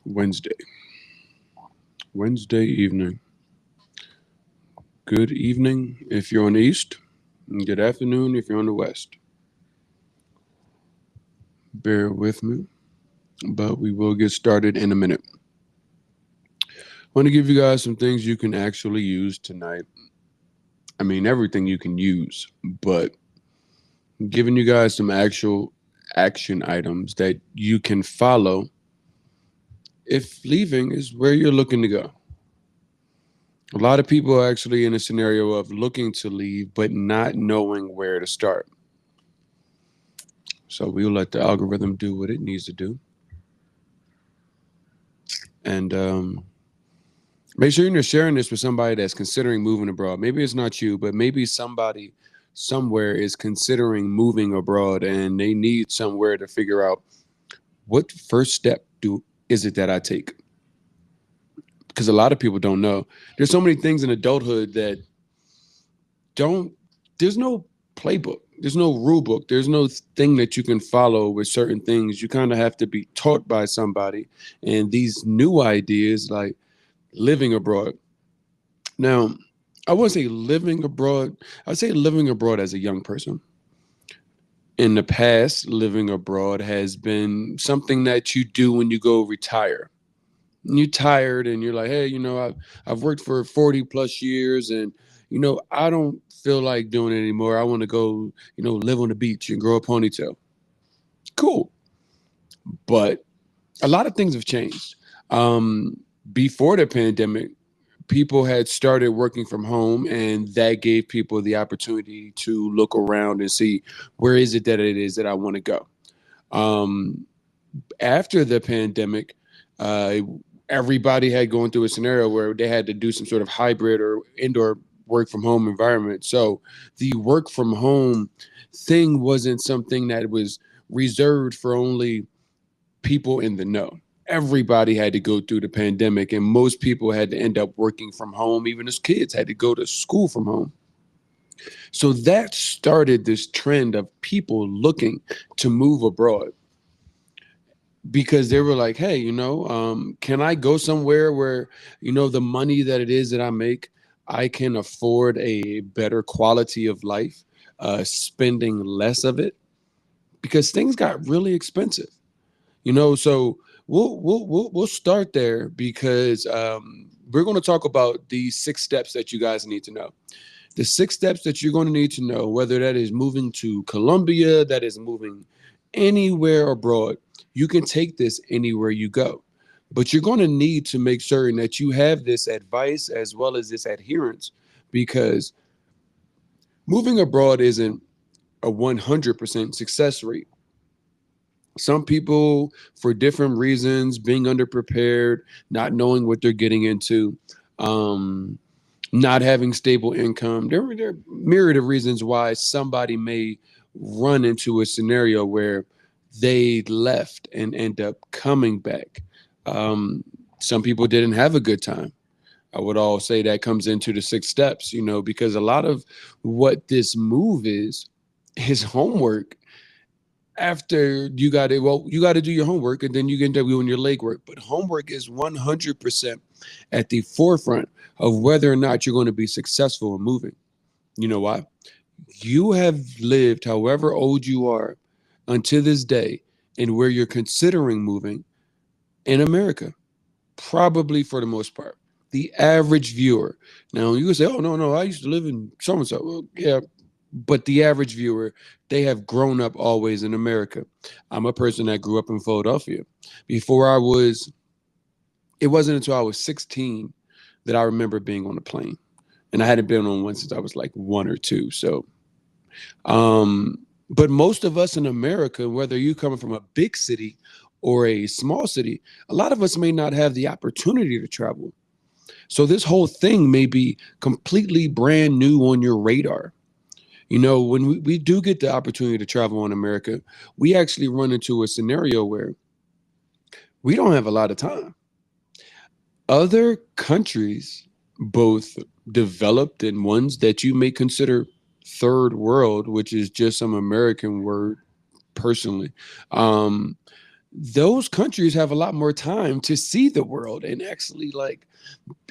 Wednesday. Wednesday evening. Good evening if you're on the east, and good afternoon if you're on the west. Bear with me, but we will get started in a minute. I want to give you guys some things you can actually use tonight. I mean, everything you can use, but giving you guys some actual action items that you can follow if leaving is where you're looking to go. A lot of people are actually in a scenario of looking to leave, but not knowing where to start. So we'll let the algorithm do what it needs to do. And make sure you're sharing this with somebody that's considering moving abroad. Maybe it's not you, but maybe somebody somewhere is considering moving abroad and they need somewhere to figure out what first step is it that I take? Because a lot of people don't know. There's so many things in adulthood that don't, there's no playbook. There's no rule book. There's no thing that you can follow with certain things. You kind of have to be taught by somebody. And these new ideas like living abroad. Now, I wouldn't say living abroad. I'd say living abroad as a young person. In the past, living abroad has been something that you do when you go retire. You're tired and you're like, hey, I've worked for 40 plus years and I don't feel like doing it anymore. I want to go, live on the beach and grow a ponytail. Cool. But a lot of things have changed. Before the pandemic, people had started working from home, and that gave people the opportunity to look around and see where is it that I want to go. Um, After the pandemic, uh, everybody had gone through a scenario where they had to do some sort of hybrid or indoor work from home environment. So the work from home thing wasn't something that was reserved for only people in the know. Everybody had to go through the pandemic, and most people had to end up working from home. Even as kids had to go to school from home. So that started this trend of people looking to move abroad because they were like, hey, can I go somewhere where, the money that it is that I make, I can afford a better quality of life, spending less of it because things got really expensive. So we'll start there because we're going to talk about the 6 steps that you guys need to know. The 6 steps that you're going to need to know, whether that is moving to Colombia, that is moving anywhere abroad, you can take this anywhere you go. But you're going to need to make certain that you have this advice as well as this adherence because moving abroad isn't a 100% success rate. Some people, for different reasons, being underprepared, not knowing what they're getting into, um, not having stable income. There are myriad of reasons why somebody may run into a scenario where they left and end up coming back. Um, some people didn't have a good time. I would all say that comes into the 6 steps, because a lot of what this move is homework after you got to do your homework and then you get to doing your legwork. But homework is 100% at the forefront of whether or not you're going to be successful in moving. You know why? You have lived however old you are until this day and where you're considering moving in America, probably for the most part. The average viewer. Now you can say, oh, no, I used to live in so and so. Well, yeah, but the average viewer, they have grown up always in America. I'm a person that grew up in Philadelphia. Before it wasn't until I was 16 that I remember being on a plane. And I hadn't been on one since I was like 1 or 2. So, but most of us in America, whether you coming from a big city or a small city, a lot of us may not have the opportunity to travel. So this whole thing may be completely brand new on your radar. When we do get the opportunity to travel in America, we actually run into a scenario where we don't have a lot of time. Other countries, both developed and ones that you may consider third world, which is just some American word personally, um, those countries have a lot more time to see the world and actually like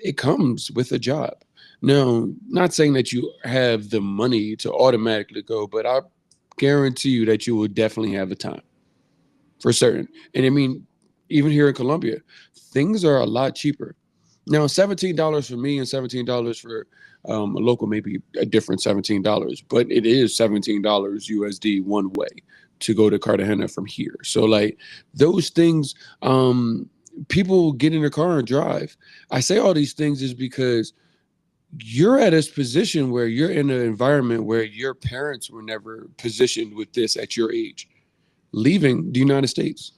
it comes with a job. Now, not saying that you have the money to automatically go, but I guarantee you that you will definitely have the time for certain. And I mean, even here in Colombia, things are a lot cheaper. Now, $17 for me and $17 for a local, maybe a different $17, but it is $17 USD one way to go to Cartagena from here. So, like those things, people get in the car and drive. I say all these things is because you're at a position where you're in an environment where your parents were never positioned with this at your age. Leaving the United States,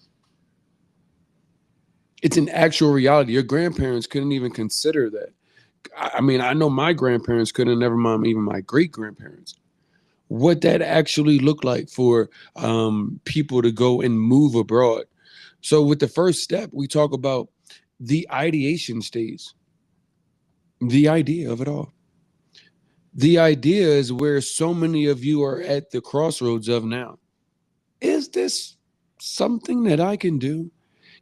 it's an actual reality. Your grandparents couldn't even consider that. I mean, I know my grandparents couldn't, never mind even my great grandparents. What that actually looked like for people to go and move abroad. So, with the first step, we talk about the ideation stage, the idea of it all. The idea is where so many of you are at the crossroads of now. Is this something that I can do?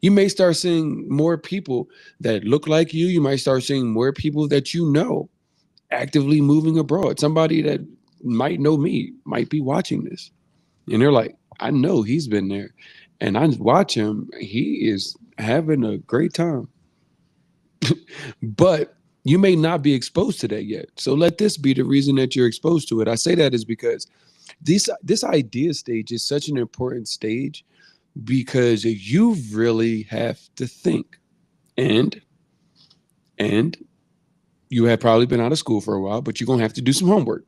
You may start seeing more people that look like you. You might start seeing more people that you know actively moving abroad. Somebody that might know me might be watching this. And they're like, I know he's been there. And I watch him. He is having a great time. But you may not be exposed to that yet. So let this be the reason that you're exposed to it. I say that is because this idea stage is such an important stage because you really have to think. And and you have probably been out of school for a while, but you're gonna have to do some homework.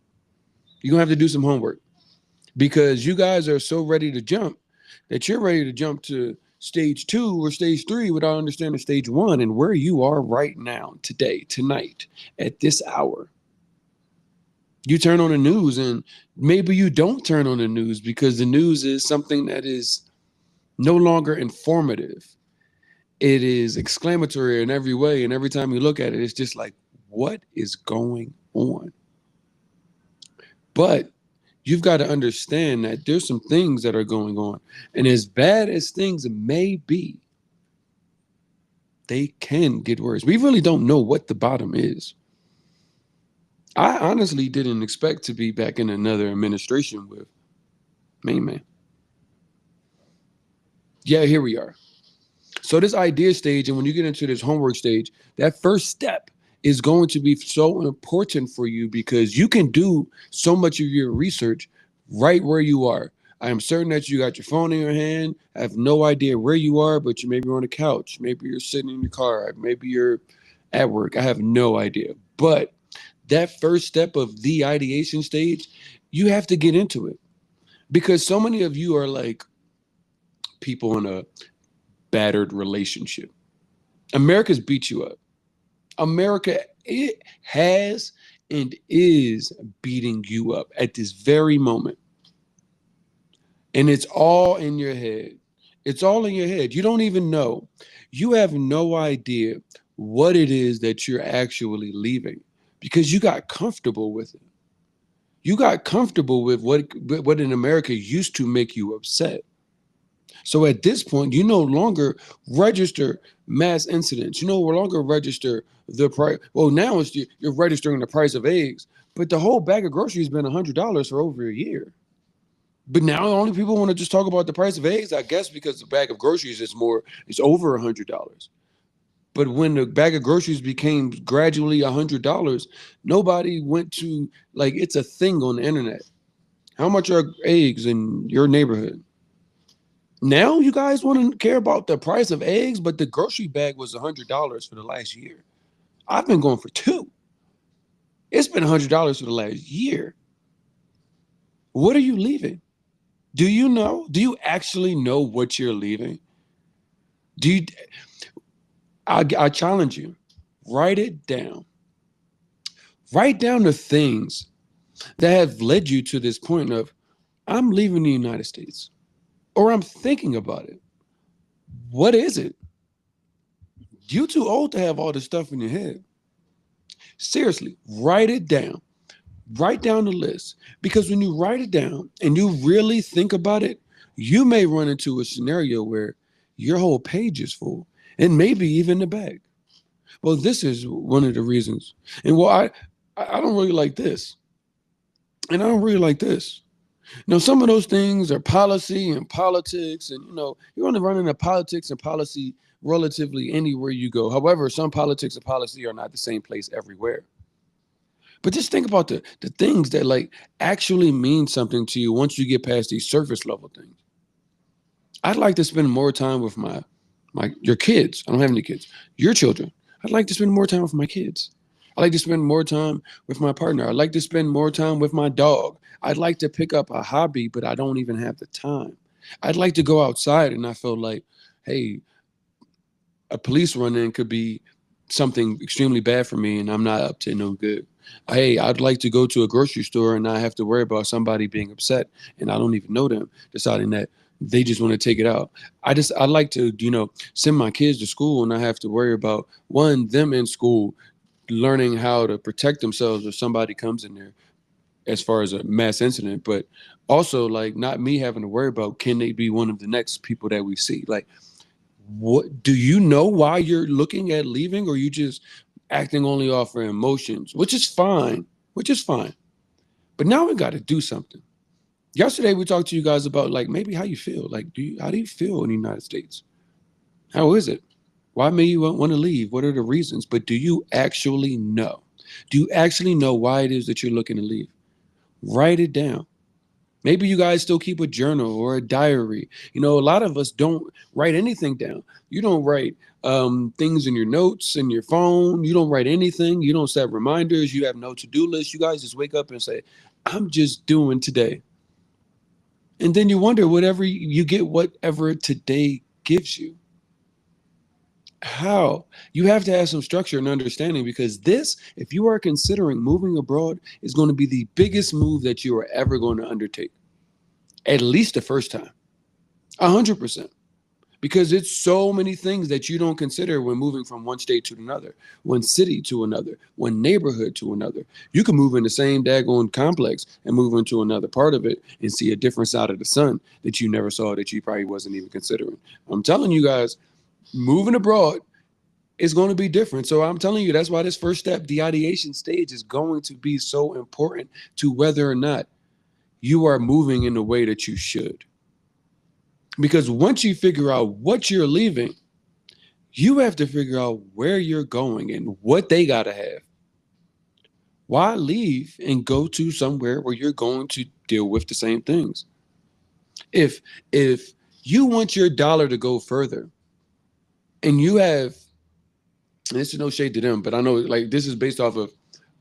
You're gonna have to do some homework because you guys are so ready to jump that you're ready to jump to stage two or stage three without understanding stage one and where you are right now, today, tonight, at this hour. You turn on the news and maybe you don't turn on the news because the news is something that is no longer informative. It is exclamatory in every way. And every time you look at it, it's just like, what is going on? But you've got to understand that there's some things that are going on. And as bad as things may be, they can get worse. We really don't know what the bottom is. I honestly didn't expect to be back in another administration with Main Man. Yeah, here we are. So this idea stage, and when you get into this homework stage, that first step is going to be so important for you because you can do so much of your research right where you are. I am certain that you got your phone in your hand. I have no idea where you are, but you maybe on the couch. Maybe you're sitting in your car. Maybe you're at work. I have no idea. But that first step of the ideation stage, you have to get into it because so many of you are like people in a battered relationship. America's beat you up. America, it has and is beating you up at this very moment. And it's all in your head. It's all in your head. You don't even know. You have no idea what it is that you're actually leaving because you got comfortable with it. You got comfortable with what in America used to make you upset. So at this point, you no longer register mass incidents. You no longer register the price. Well, now it's you're registering the price of eggs, but the whole bag of groceries has been $100 for over a year. But now only people want to just talk about the price of eggs, I guess, because the bag of groceries is over $100. But when the bag of groceries became gradually $100, nobody went to like it's a thing on the internet. How much are eggs in your neighborhood? Now you guys want to care about the price of eggs, but the grocery bag was $100 for the last year. I've been going for two. It's been $100 for the last year. What are you leaving? Do you know? Do you actually know what you're leaving? Do you? I challenge you. Write it down. Write down the things that have led you to this point of I'm leaving the United States, or I'm thinking about it. What is it? You're too old to have all this stuff in your head. Seriously, write it down. Write down the list because when you write it down and you really think about it, you may run into a scenario where your whole page is full, and maybe even the back. Well, this is one of the reasons. And well, I don't really like this, and I don't really like this. Some of those things are policy and politics, and you're going to run into politics and policy relatively anywhere you go. However, some politics and policy are not the same place everywhere. But just think about the things that like actually mean something to you once you get past these surface level things. I'd like to spend more time with your kids. I don't have any kids. Your children. I'd like to spend more time with my kids. I like to spend more time with my partner. I'd like to spend more time with my dog. I'd like to pick up a hobby, but I don't even have the time. I'd like to go outside and I feel like, hey, a police run-in could be something extremely bad for me and I'm not up to no good. Hey, I'd like to go to a grocery store and not have to worry about somebody being upset and I don't even know them, deciding that they just want to take it out. I'd like to, send my kids to school and I have to worry about them in school learning how to protect themselves if somebody comes in there as far as a mass incident, but also like not me having to worry about can they be one of the next people that we see. Like, what do you know why you're looking at leaving, or you just acting only off of emotions, which is fine. But now we got to do something. Yesterday we talked to you guys about like maybe how you feel. Like, how do you feel in the United States? How is it? Why may you want to leave? What are the reasons? But do you actually know? Do you actually know why it is that you're looking to leave? Write it down. Maybe you guys still keep a journal or a diary. A lot of us don't write anything down. You don't write things in your notes in your phone. You don't write anything. You don't set reminders. You have no to-do list. You guys just wake up and say, I'm just doing today. And then you wonder you get whatever today gives you. How? You have to have some structure and understanding, because this, if you are considering moving abroad, is going to be the biggest move that you are ever going to undertake. At least the first time. 100%. Because it's so many things that you don't consider when moving from one state to another, one city to another, one neighborhood to another. You can move in the same daggone complex and move into another part of it and see a different side of the sun that you never saw, that you probably wasn't even considering. I'm telling you guys, moving abroad is going to be different. So I'm telling you, that's why this first step, the ideation stage, is going to be so important to whether or not you are moving in the way that you should. Because once you figure out what you're leaving, you have to figure out where you're going and what they got to have. Why leave and go to somewhere where you're going to deal with the same things? If you want your dollar to go further, and you have, and this is no shade to them, but I know like this is based off of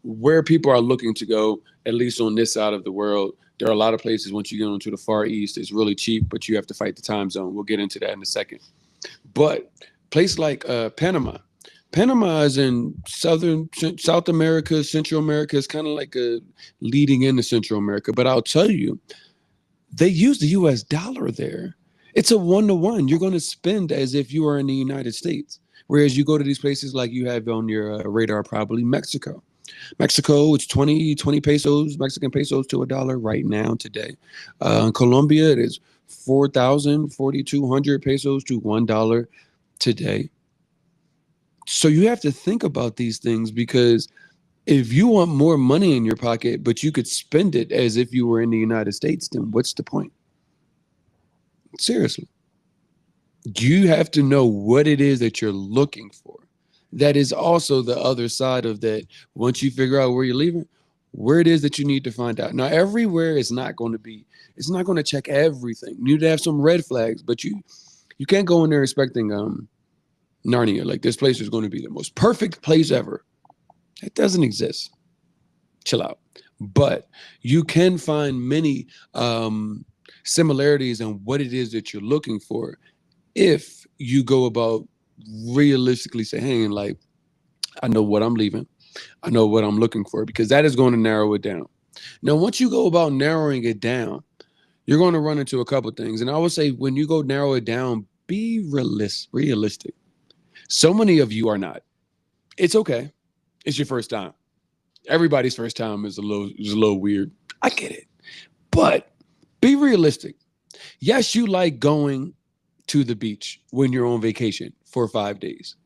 where people are looking to go, at least on this side of the world. There are a lot of places once you get into the Far East, it's really cheap, but you have to fight the time zone. We'll get into that in a second. But place like Panama. Panama is in South America, Central America. It's kind of like leading into Central America. But I'll tell you, they use the U.S. dollar there. It's a 1-to-1. You're going to spend as if you are in the United States. Whereas you go to these places like you have on your radar, probably Mexico. Mexico, it's 20 pesos, Mexican pesos to $1 right now today. Colombia, it is 4,200 pesos to $1 today. So you have to think about these things, because if you want more money in your pocket, but you could spend it as if you were in the United States, then what's the point? Seriously. You have to know what it is that you're looking for. That is also the other side of that. Once you figure out where you're leaving, where it is that you need to find out. Now, everywhere is not going to be, it's not going to check everything. You need to have some red flags, but you can't go in there expecting Narnia. Like, this place is going to be the most perfect place ever. It doesn't exist. Chill out. But you can find many similarities in what it is that you're looking for if you go about realistically saying, like, I know what I'm leaving. I know what I'm looking for, because that is going to narrow it down. Now, once you go about narrowing it down, you're going to run into a couple of things. And I would say when you go narrow it down, be realistic. So many of you are not. It's okay. It's your first time. Everybody's first time is a little weird. I get it. But be realistic. Yes, you like going to the beach when you're on vacation for 5 days.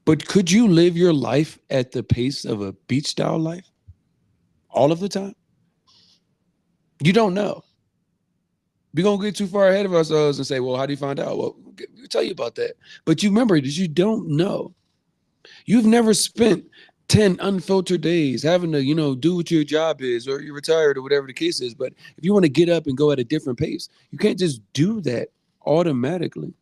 But could you live your life at the pace of a beach style life all of the time? You don't know. We're going to get too far ahead of ourselves and say, well, how do you find out? Well, we'll tell you about that. But you remember that you don't know. You've never spent 10 unfiltered days having to, do what your job is, or you're retired, or whatever the case is. But if you want to get up and go at a different pace, you can't just do that automatically.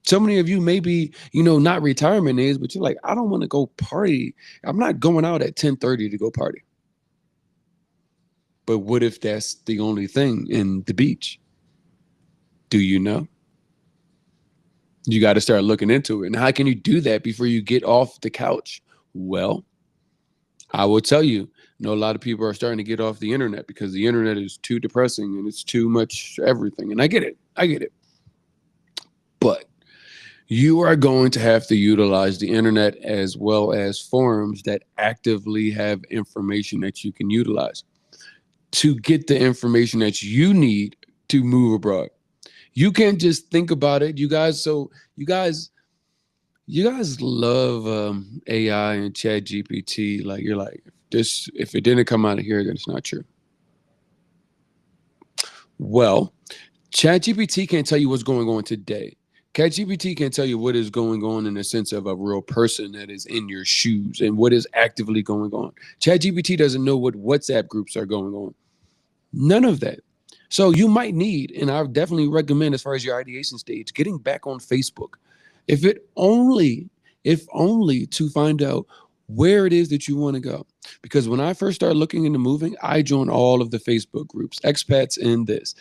So many of you may be, not retirement age, but you're like, I don't want to go party. I'm not going out at 10:30 to go party. But what if that's the only thing in the beach? Do you know? You got to start looking into it. And how can you do that before you get off the couch? Well, I will tell you, a lot of people are starting to get off the internet because the internet is too depressing and it's too much everything. And I get it. But you are going to have to utilize the internet as well as forums that actively have information that you can utilize to get the information that you need to move abroad. You can't just think about it. You guys love AI and Chat GPT. Like, you're like, this, if it didn't come out of here, then it's not true. Well, Chat GPT can't tell you what's going on today. ChatGPT can't tell you what is going on in the sense of a real person that is in your shoes and what is actively going on. ChatGPT doesn't know what WhatsApp groups are going on. None of that. So you might need, and I definitely recommend as far as your ideation stage, getting back on Facebook. If only to find out where it is that you want to go. Because when I first started looking into moving, I joined all of the Facebook groups, expats in this,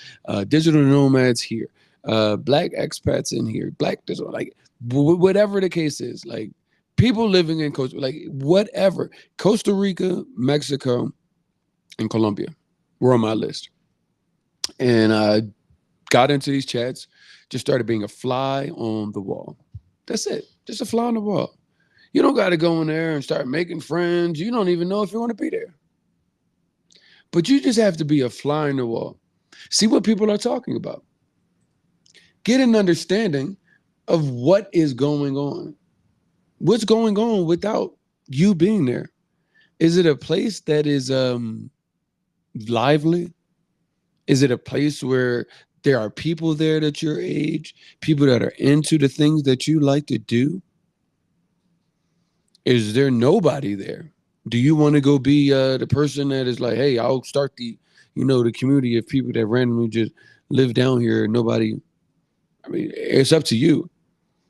digital nomads here, black expats in here, black digital, like whatever the case is, like people living in like whatever, Costa Rica, Mexico, and Colombia were on my list. And I got into these chats, just started being a fly on the wall. That's it. Just a fly on the wall. You don't got to go in there and start making friends. You don't even know if you want to be there. But you just have to be a fly on the wall. See what people are talking about. Get an understanding of what is going on. What's going on without you being there? Is it a place that is lively? Is it a place where there are people there that your age, people that are into the things that you like to do? Is there nobody there? Do you want to go be the person that is like, hey, I'll start the community of people that randomly just live down here? Nobody. I mean, it's up to you.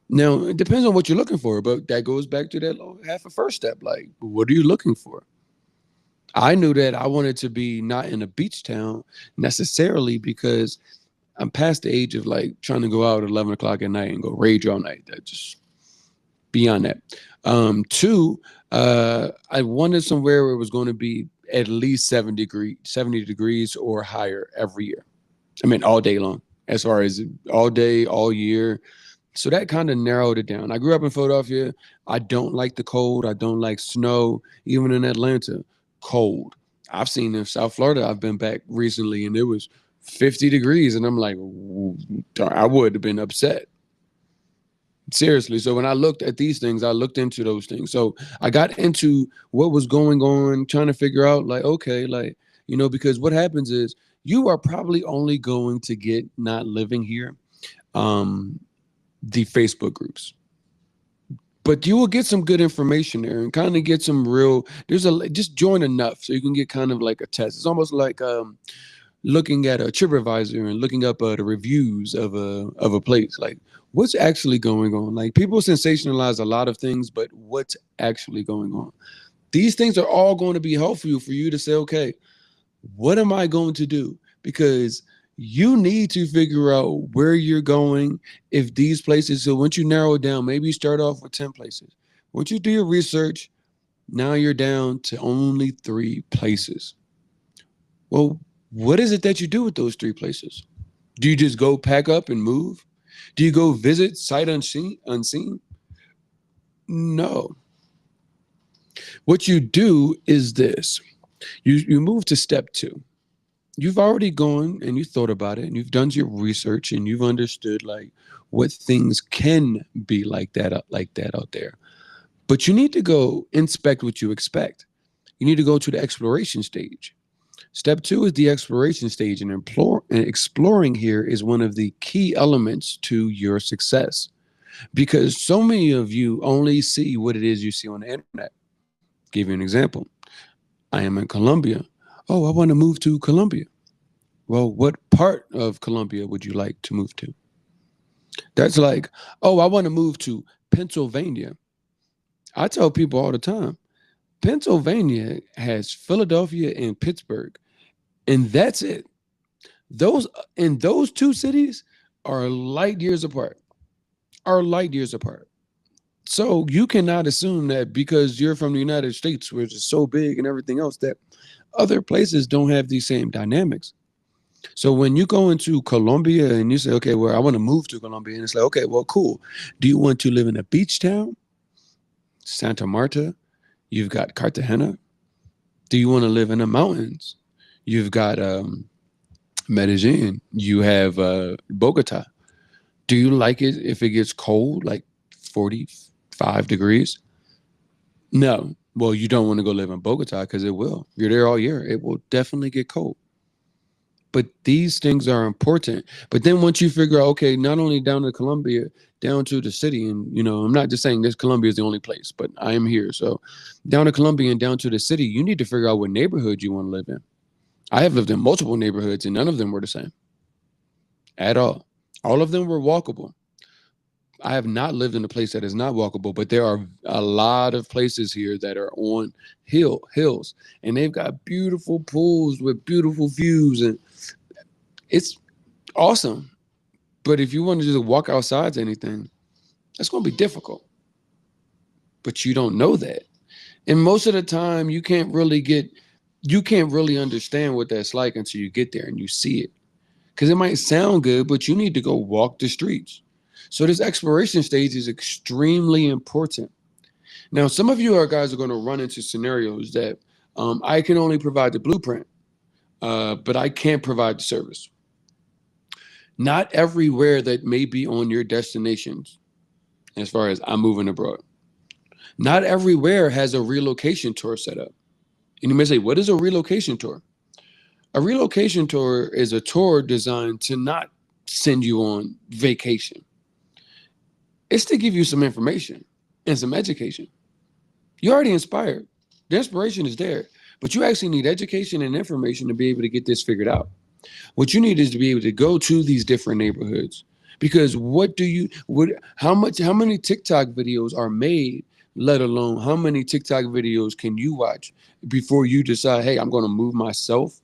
Now, it depends on what you're looking for, but that goes back to that half a first step. Like, what are you looking for? I knew that I wanted to be not in a beach town necessarily because I'm past the age of like trying to go out at 11 o'clock at night and go rage all night. That just beyond that. Two, I wanted somewhere where it was going to be at least 70 degrees or higher every year. I mean, all day long, as far as all day, all year. So that kind of narrowed it down. I grew up in Philadelphia. I don't like the cold. I don't like snow. Even in Atlanta, cold. I've seen in South Florida, I've been back recently, and it was 50 degrees. And I'm like, I would have been upset. Seriously. So when I looked at these things, I looked into those things. So I got into what was going on, trying to figure out like, okay, like, because what happens is you are probably only going to get, not living here, the Facebook groups. But you will get some good information there and kind of get some real, just join enough so you can get kind of like a test. It's almost like looking at a TripAdvisor and looking up the reviews of a place. Like, what's actually going on? Like, people sensationalize a lot of things, but what's actually going on? These things are all going to be helpful for you to say, okay, what am I going to do? Because you need to figure out where you're going, if these places. So once you narrow it down, maybe you start off with 10 places. Once you do your research, now you're down to only 3 places. Well, what is it that you do with those 3 places? Do you just go pack up and move? Do you go visit sight unseen? No. What you do is this. You move to step 2. you've already gone and you thought about it and you've done your research and you've understood like what things can be like that out there. But you need to go inspect what you expect. You need to go to the exploration stage. Step two is the exploration stage, and exploring here is one of the key elements to your success because so many of you only see what it is you see on the internet. Give you an example. I am in Colombia. Oh, I want to move to Colombia. Well, what part of Colombia would you like to move to? That's like, oh, I want to move to Pennsylvania. I tell people all the time, Pennsylvania has Philadelphia and Pittsburgh, and that's it. Those and those two cities are light years apart. Are light years apart. So you cannot assume that because you're from the United States, which is so big and everything else, that other places don't have these same dynamics. So when you go into Colombia and you say, okay, well, I want to move to Colombia, and it's like, okay, well, cool. Do you want to live in a beach town, Santa Marta? You've got Cartagena. Do you want to live in the mountains? You've got Medellin. You have Bogota. Do you like it if it gets cold, like 45 degrees? No. Well, you don't want to go live in Bogota because it will. You're there all year. It will definitely get cold. But these things are important. But then once you figure out, okay, not only down to Colombia, down to the city, and I'm not just saying this Colombia is the only place, but I am here. So down to Colombia and down to the city, you need to figure out what neighborhood you want to live in. I have lived in multiple neighborhoods and none of them were the same at all. All of them were walkable. I have not lived in a place that is not walkable, but there are a lot of places here that are on hills, and they've got beautiful pools with beautiful views, and it's awesome. But if you want to just walk outside to anything, that's going to be difficult. But you don't know that, and most of the time, you can't really understand what that's like until you get there and you see it, because it might sound good, but you need to go walk the streets. So this exploration stage is extremely important. Now, some of you guys are going to run into scenarios that I can only provide the blueprint, but I can't provide the service. Not everywhere that may be on your destinations, as far as I'm moving abroad, not everywhere has a relocation tour set up. And you may say, what is a relocation tour? A relocation tour is a tour designed to not send you on vacation. It's to give you some information and some education. You're already inspired. The inspiration is there, but you actually need education and information to be able to get this figured out. What you need is to be able to go to these different neighborhoods, because how many TikTok videos are made, let alone how many TikTok videos can you watch before you decide, hey, I'm going to move myself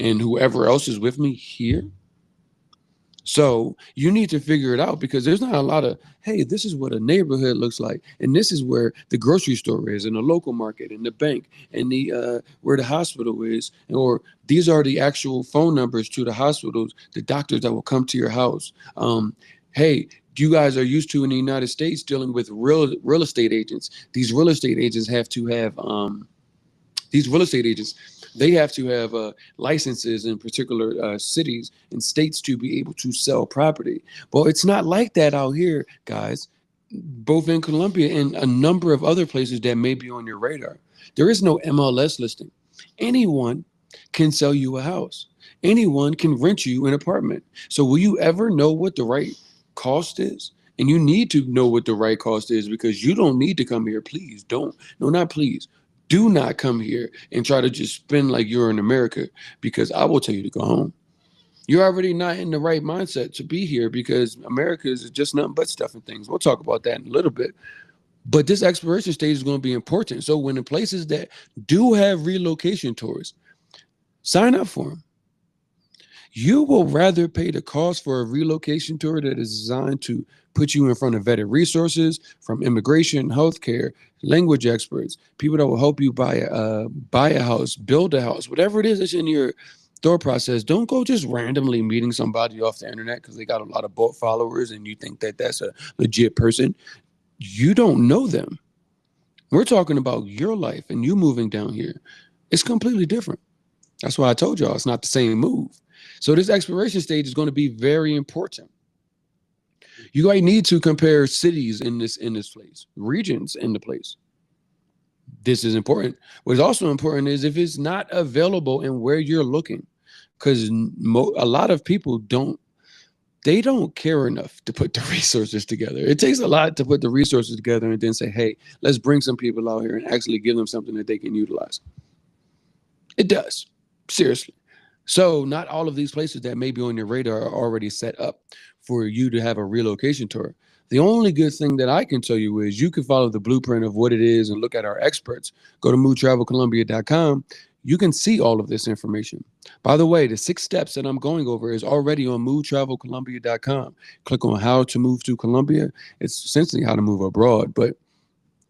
and whoever else is with me here? So you need to figure it out, because there's not a lot of, hey, this is what a neighborhood looks like, and this is where the grocery store is, and the local market, and the bank, and the where the hospital is, or these are the actual phone numbers to the hospitals, the doctors that will come to your house. Hey, you guys are used to in the United States dealing with real estate agents. These real estate agents have to have they have to have licenses in particular cities and states to be able to sell property. Well, it's not like that out here, guys, both in Colombia and a number of other places that may be on your radar. There is no MLS listing. Anyone can sell you a house. Anyone can rent you an apartment. So will you ever know what the right cost is? And you need to know what the right cost is, because you don't need to come here. Please don't. No, not please. Do not come here and try to just spend like you're in America, because I will tell you to go home. You're already not in the right mindset to be here, because America is just nothing but stuff and things. We'll talk about that in a little bit. But this exploration stage is going to be important. So when the places that do have relocation tours, sign up for them. You will rather pay the cost for a relocation tour that is designed to put you in front of vetted resources from immigration, healthcare, language experts, people that will help you buy a house, build a house, whatever it is that's in your thought process. Don't go just randomly meeting somebody off the internet because they got a lot of bot followers and you think that that's a legit person. You don't know them. We're talking about your life and you moving down here. It's completely different. That's why I told y'all it's not the same move. So this exploration stage is going to be very important. You might need to compare cities in this place, regions in the place. This is important. What's also important is if it's not available and where you're looking, because a lot of people don't care enough to put the resources together. It takes a lot to put the resources together and then say, hey, let's bring some people out here and actually give them something that they can utilize. It does. Seriously. So not all of these places that may be on your radar are already set up for you to have a relocation tour. The only good thing that I can tell you is you can follow the blueprint of what it is and look at our experts. Go to moodtravelcolumbia.com. You can see all of this information. By the way, the 6 steps that I'm going over is already on moodtravelcolumbia.com. Click on how to move to Colombia. It's essentially how to move abroad, but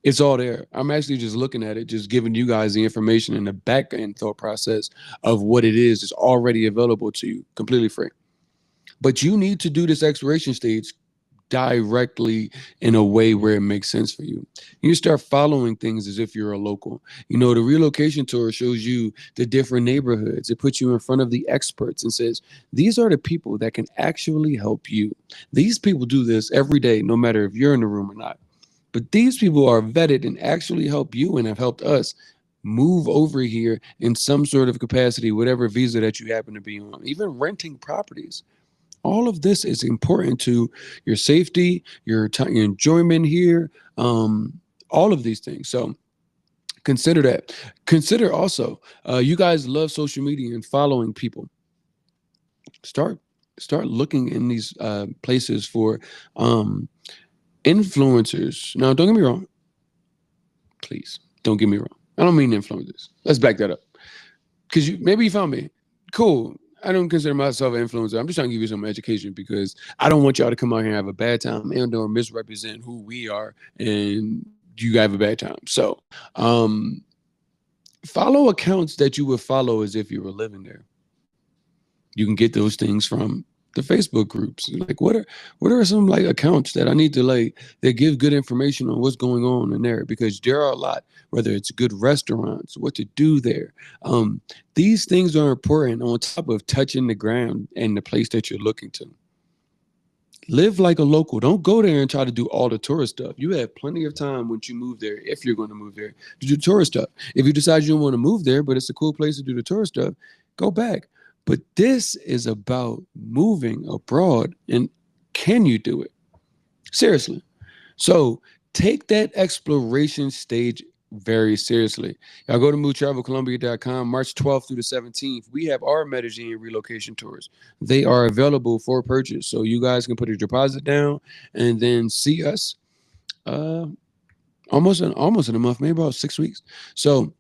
it's all there. I'm actually just looking at it, just giving you guys the information and the back end thought process of what it is. It's already available to you, completely free. But you need to do this exploration stage directly in a way where it makes sense for you. You start following things as if you're a local. The relocation tour shows you the different neighborhoods. It puts you in front of the experts and says, these are the people that can actually help you. These people do this every day, no matter if you're in the room or not. But these people are vetted and actually help you and have helped us move over here in some sort of capacity, whatever visa that you happen to be on, even renting properties. All of this is important to your safety, your enjoyment here, all of these things. So consider that. Consider also, you guys love social media and following people. Start start looking in these places for um, influencers. Now, don't get me wrong. Please don't get me wrong. I don't mean influencers. Let's back that up. Because maybe you found me. Cool. I don't consider myself an influencer. I'm just trying to give you some education because I don't want y'all to come out here and have a bad time and or misrepresent who we are and you have a bad time. So follow accounts that you would follow as if you were living there. You can get those things from the Facebook groups. Like what are some like accounts that I need to like that give good information on what's going on in there because there are a lot, whether it's good restaurants, what to do there. Um, these things are important on top of touching the ground and the place that you're looking to. Live like a local. Don't go there and try to do all the tourist stuff. You have plenty of time once you move there, if you're going to move there, to do tourist stuff. If you decide you don't want to move there, but it's a cool place to do the tourist stuff, go back. But this is about moving abroad and can you do it? Seriously. So take that exploration stage very seriously. Y'all go to moodtravelcolumbia.com, March 12th through the 17th. We have our Medellin relocation tours. They are available for purchase. So you guys can put a deposit down and then see us uh, almost in a month, maybe about 6 weeks. So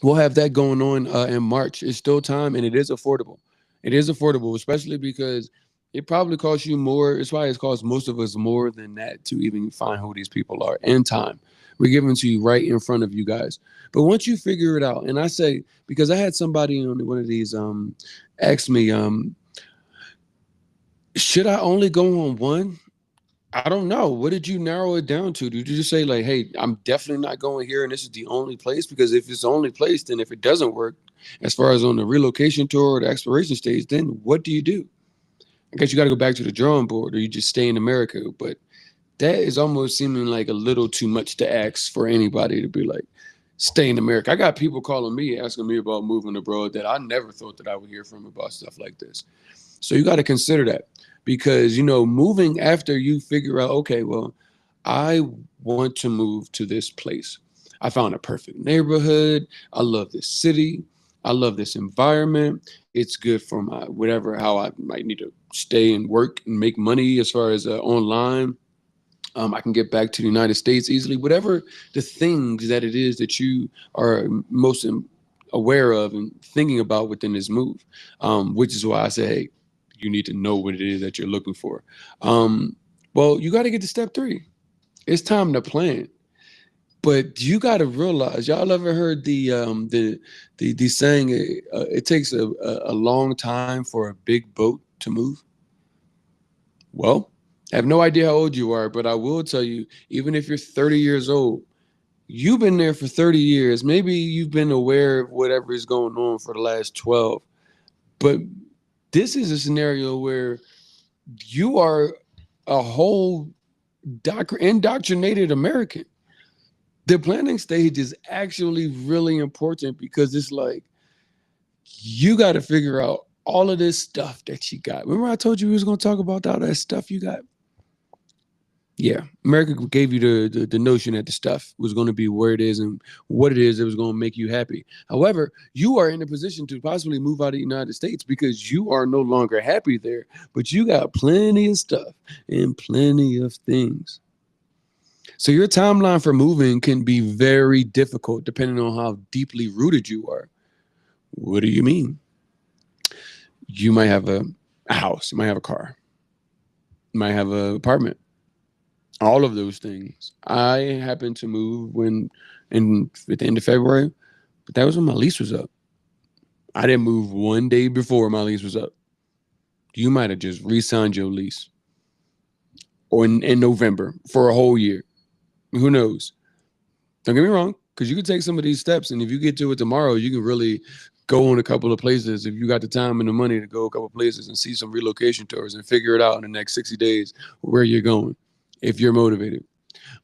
we'll have that going on in March. It's still time and it is affordable. It is affordable, especially because it probably costs you more. It's why it costs most of us more than that to even find who these people are and time. We're giving to you right in front of you guys. But once you figure it out, and I say, because I had somebody on one of these ask me, should I only go on one? I don't know. What did you narrow it down to? Did you just say like, "Hey, I'm definitely not going here, and this is the only place"? Because if it's the only place, then if it doesn't work, as far as on the relocation tour or the exploration stage, then what do you do? I guess you got to go back to the drawing board, or you just stay in America. But that is almost seeming like a little too much to ask for anybody to be like, stay in America. I got people calling me asking me about moving abroad that I never thought that I would hear from about stuff like this. So you got to consider that because moving after you figure out, okay, well, I want to move to this place. I found a perfect neighborhood. I love this city. I love this environment. It's good for my whatever how I might need to stay and work and make money as far as online. I can get back to the United States easily. Whatever the things that it is that you are most aware of and thinking about within this move, which is why I say, hey, you need to know what it is that you're looking for. Well, you got to get to step 3. It's time to plan. But you got to realize, y'all ever heard the saying? It takes a long time for a big boat to move. Well, I have no idea how old you are, but I will tell you, even if you're 30 years old, You've been there for 30 years. Maybe you've been aware of whatever is going on for the last 12. But this is a scenario where you are a whole indoctrinated American. The planning stage is actually really important because it's like you got to figure out all of this stuff that you got. Remember, I told you we was going to talk about all that stuff you got? Yeah, America gave you the notion that the stuff was going to be where it is and what it is that was going to make you happy. However, you are in a position to possibly move out of the United States because you are no longer happy there, but you got plenty of stuff and plenty of things. So your timeline for moving can be very difficult depending on how deeply rooted you are. What do you mean? You might have a house, you might have a car, you might have an apartment, all of those things. I happened to move at the end of February, but that was when my lease was up. I didn't move one day before my lease was up. You might have just re-signed your lease or in November for a whole year. Who knows? Don't get me wrong, because you can take some of these steps, and if you get to it tomorrow, you can really go on a couple of places if you got the time and the money to go a couple of places and see some relocation tours and figure it out in the next 60 days where you're going if you're motivated.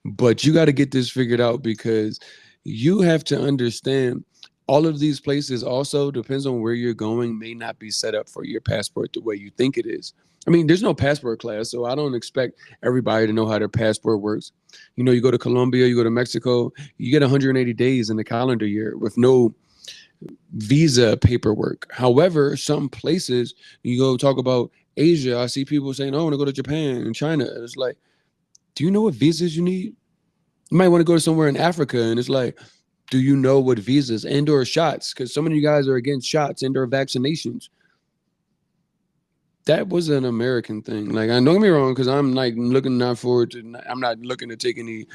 But you got to get this figured out because you have to understand all of these places also depends on where you're going may not be set up for your passport the way you think it is. I mean, there's no passport class, so I don't expect everybody to know how their passport works. You know, you go to Colombia, you go to Mexico, you get 180 days in the calendar year with no visa paperwork. However, some places you go talk about Asia, I see people saying, "Oh, I want to go to Japan and China." And it's like, do you know what visas you need? You might want to go to somewhere in Africa, and it's like, do you know what visas and or shots? Because some of you guys are against shots and or vaccinations. That was an American thing. Like, I don't get me wrong, because I'm like looking not forward to. I'm not looking to take any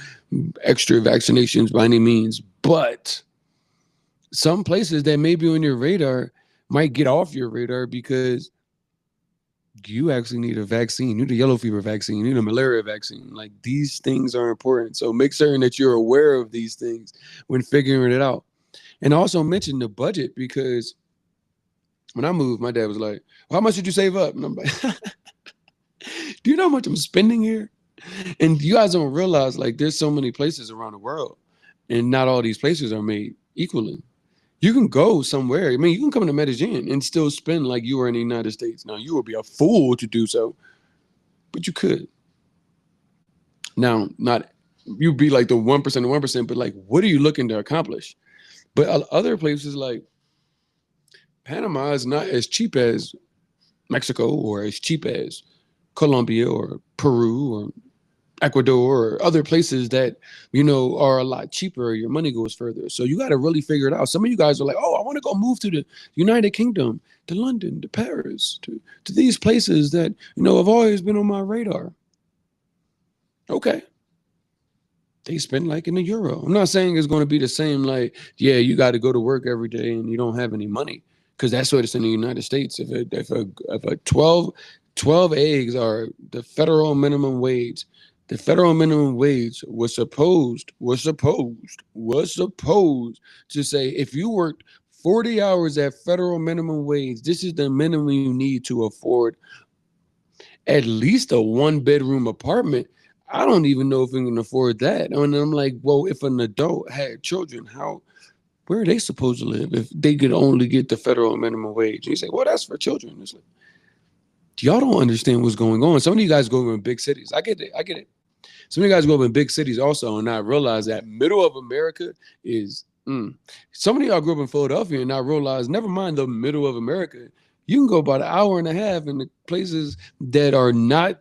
extra vaccinations by any means, but some places that may be on your radar might get off your radar because you actually need a vaccine. You need a yellow fever vaccine. You need a malaria vaccine. Like, these things are important. So make certain that you're aware of these things when figuring it out. And also mention the budget because when I moved, my dad was like, "How much did you save up?" And I'm like, "Do you know how much I'm spending here?" And you guys don't realize, like, there's so many places around the world, and not all these places are made equally. You can go somewhere. I mean, you can come to Medellín and still spend like you were in the United States. Now, you would be a fool to do so, but you could. Now, not you'd be like the 1%, the 1%, but like, what are you looking to accomplish? But other places like Panama is not as cheap as Mexico or as cheap as Colombia or Peru or Ecuador or other places that, you know, are a lot cheaper. Your money goes further. So you got to really figure it out. Some of you guys are like, "Oh, I want to go move to the United Kingdom, to London, to Paris, to these places that, you know, have always been on my radar." Okay. They spend like in the euro. I'm not saying it's going to be the same. Like, yeah, you got to go to work every day and you don't have any money because that's what it's in the United States. If a 12 eggs are the federal minimum wage, the federal minimum wage was supposed to say if you worked 40 hours at federal minimum wage, this is the minimum you need to afford at least a one-bedroom apartment. I don't even know if we can afford that. And I'm like, well, if an adult had children, where are they supposed to live if they could only get the federal minimum wage? And you say, well, that's for children. It's like, y'all don't understand what's going on. Some of you guys go in big cities. I get it. Some of you guys go up in big cities also and not realize that middle of America is. Some of y'all grew up in Philadelphia and not realize, never mind the middle of America. You can go about an hour and a half in the places that are not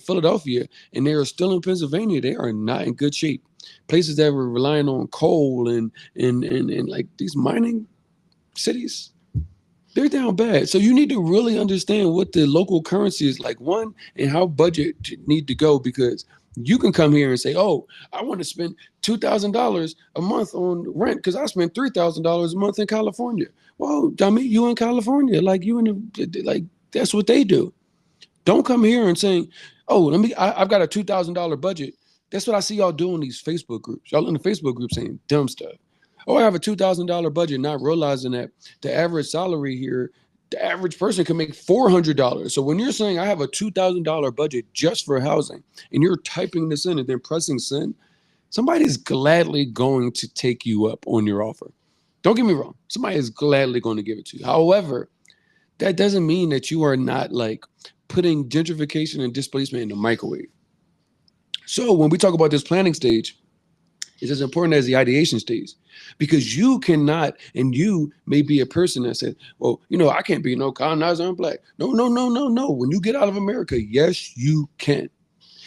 Philadelphia and they are still in Pennsylvania. They are not in good shape. Places that were relying on coal and like these mining cities, they're down bad. So you need to really understand what the local currency is like, one, and how budget need to go, because you can come here and say, "Oh, I want to spend $2,000 a month on rent because I spend $3,000 a month in California." Well, I mean, you in California, like like that's what they do. Don't come here and saying, "Oh, I've got a $2,000 budget. That's what I see y'all doing in these Facebook groups. Y'all in the Facebook group saying dumb stuff. Oh, I have a $2,000 budget, not realizing that the average salary here, the average person can make $400. So when you're saying I have a $2,000 budget just for housing, and you're typing this in and then pressing send, somebody's gladly going to take you up on your offer. Don't get me wrong. Somebody is gladly going to give it to you. However, that doesn't mean that you are not like putting gentrification and displacement in the microwave. So when we talk about this planning stage, it's as important as the ideation stage, because you cannot, and you may be a person that said, well, I can't be no colonizer, I'm black. No, no, no, no, no. When you get out of America, yes, you can.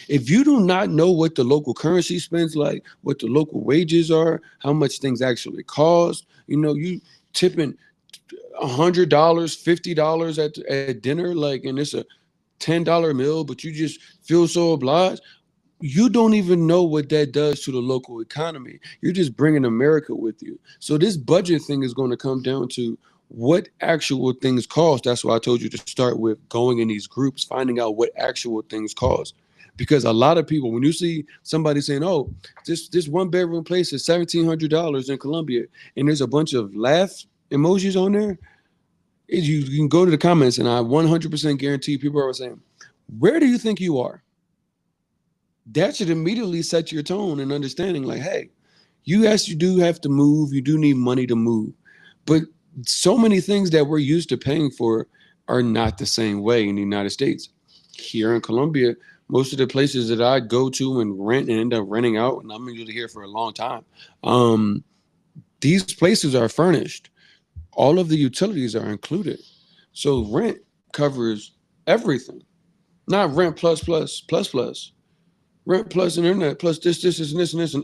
If you do not know what the local currency spends like, what the local wages are, how much things actually cost, you tipping $100, $50 at dinner, like, and it's a $10 meal, but you just feel so obliged. You don't even know what that does to the local economy. You're just bringing America with you. So this budget thing is going to come down to what actual things cost. That's why I told you to start with going in these groups, finding out what actual things cost. Because a lot of people, when you see somebody saying, oh, this one bedroom place is $1,700 in Colombia, and there's a bunch of laugh emojis on there, you can go to the comments, and I 100% guarantee people are saying, where do you think you are? That should immediately set your tone and understanding like, hey, yes, you do have to move. You do need money to move. But so many things that we're used to paying for are not the same way in the United States. Here in Colombia, most of the places that I go to and rent and end up renting out, and I'm usually here for a long time, these places are furnished. All of the utilities are included. So rent covers everything. Not rent plus plus plus plus. Rent plus internet plus this and this and this.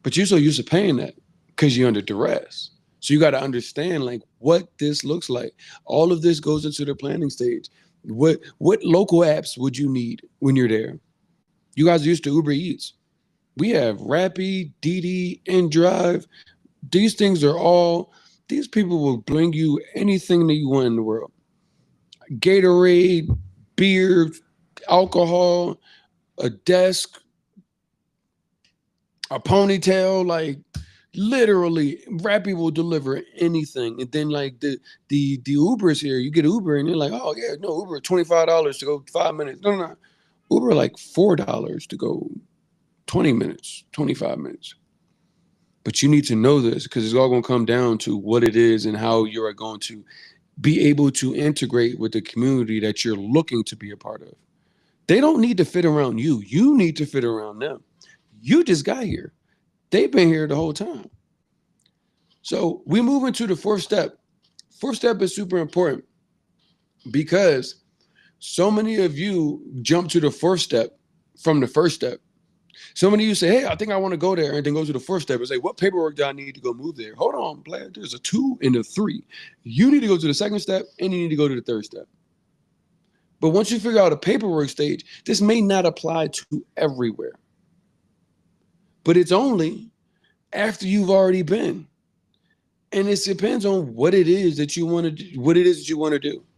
But you're so used to paying that because you're under duress. So you got to understand like what this looks like. All of this goes into the planning stage. What local apps would you need when you're there? You guys are used to Uber Eats. We have Rappi, Didi, InDrive. These things are all, these people will bring you anything that you want in the world. Gatorade, beer, alcohol, a desk, a ponytail, like literally Rappi will deliver anything. And then like the Ubers here, you get Uber and you're like, oh yeah, no, Uber $25 to go 5 minutes. No. Uber like $4 to go 20 minutes, 25 minutes. But you need to know this because it's all going to come down to what it is and how you are going to be able to integrate with the community that you're looking to be a part of. They don't need to fit around you. You need to fit around them. You just got here. They've been here the whole time. So we move into the fourth step. Fourth step is super important because so many of you jump to the fourth step from the first step. So many of you say, hey, I think I want to go there, and then go to the fourth step and say, what paperwork do I need to go move there? Hold on, Blair, there's a 2 and a 3. You need to go to the second step and you need to go to the third step. But once you figure out a paperwork stage, this may not apply to everywhere. But it's only after you've already been. And it depends on what it is that you want to do,